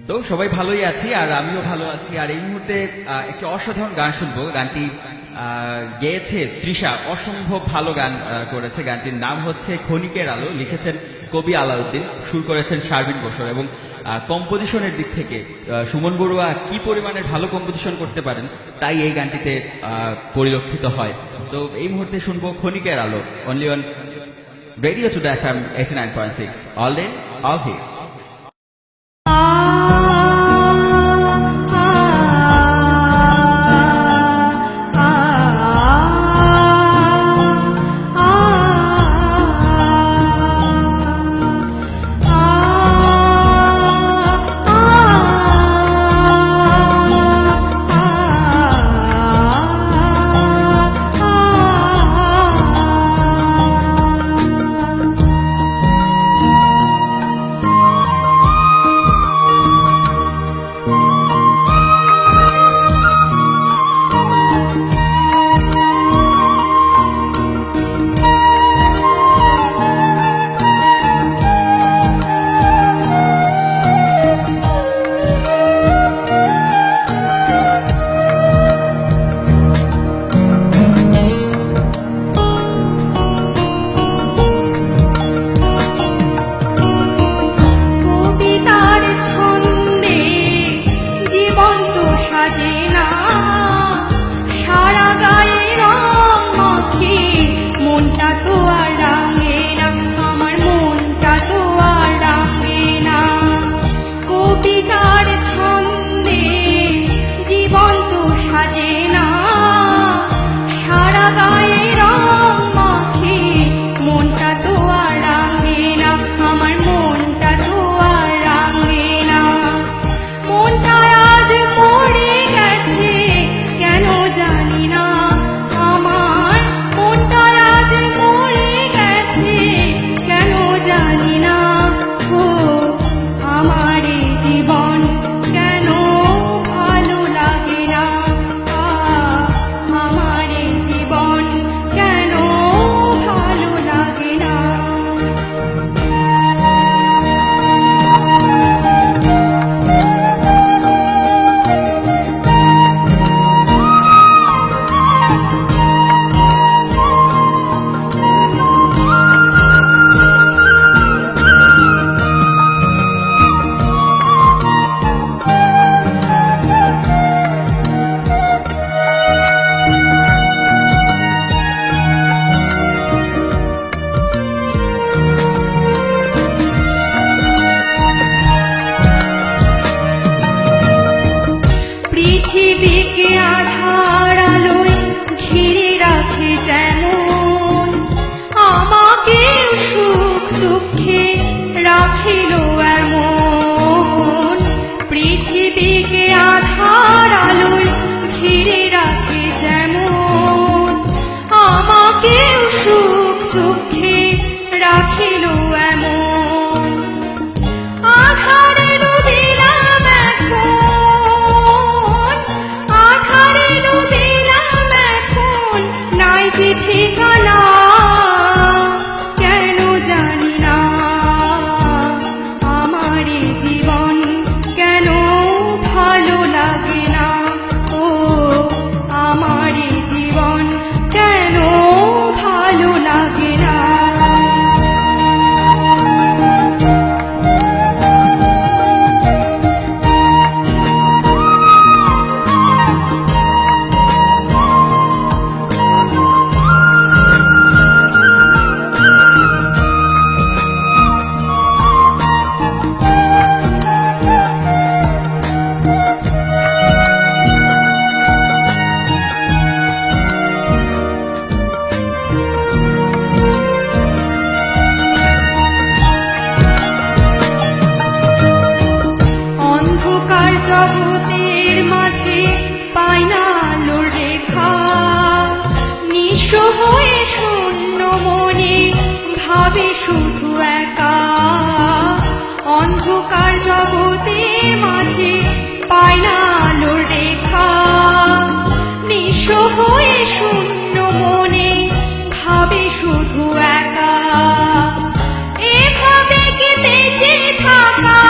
তো সবাই ভালোই আছি আর আমিও ভালো আছি। আর এই মুহূর্তে একটি অসাধারণ গান শুনবো। গানটি গেয়েছে তৃষা, অসম্ভব ভালো গান করেছে। গানটির নাম হচ্ছে ক্ষণিকের আলো, লিখেছেন কবি আলাউদ্দিন, সুর করেছেন শারবিন বসর। এবং কম্পোজিশনের দিক থেকে সুমন বড়ুয়া কি পরিমাণের ভালো কম্পোজিশন করতে পারেন তাই এই গানটিতে পরিলক্ষিত হয়। তো এই মুহূর্তে শুনবো ক্ষণিকের আলো, only on radio today FM 89.6, all day all hits. পৃথিবীকে আধার আলোয় ঘিরে রাখে যেমন, আমাকে সুখ দুঃখে রাখিল এমন। পৃথিবীকে আধার আলোয় ঘিরে রাখে যেমন, আমাকে সুখ দুঃখে রাখিল এমন। আধারে ডুবিলাম এখন, আধারে ডুবিলাম এখন, নাই যে ঠিকানা কেন জানি না। আমার এ জীবন কেন ভালো লাগে না, ও আমার এ জীবন কেন ভালো লাগে না। জগতের মাঝে পাই না আলোর রেখা, নিঃস্ব হয়ে শূন্য মনে ভাবে শুধু একা। অন্ধকার জগতের মাঝে পাই না আলোর রেখা, নিঃস্ব হয়ে শূন্য মনে ভাবে শুধু একা। এভাবে কি বেঁচে থাকা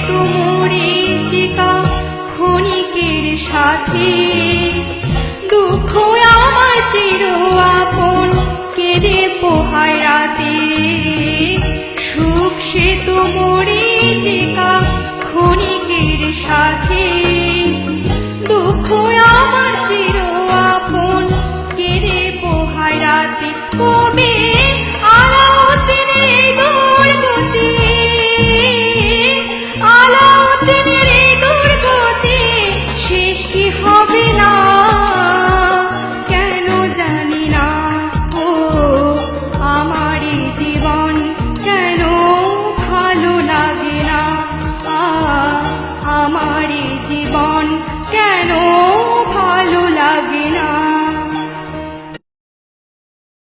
তো মরীচিকা ক্ষণিকের সাথে, দুঃখ আমার চির আপন কেঁদে পোহায় রাতে, সুখ সে তো মরীচিকা ক্ষণিকের সাথে, দুঃখ আমার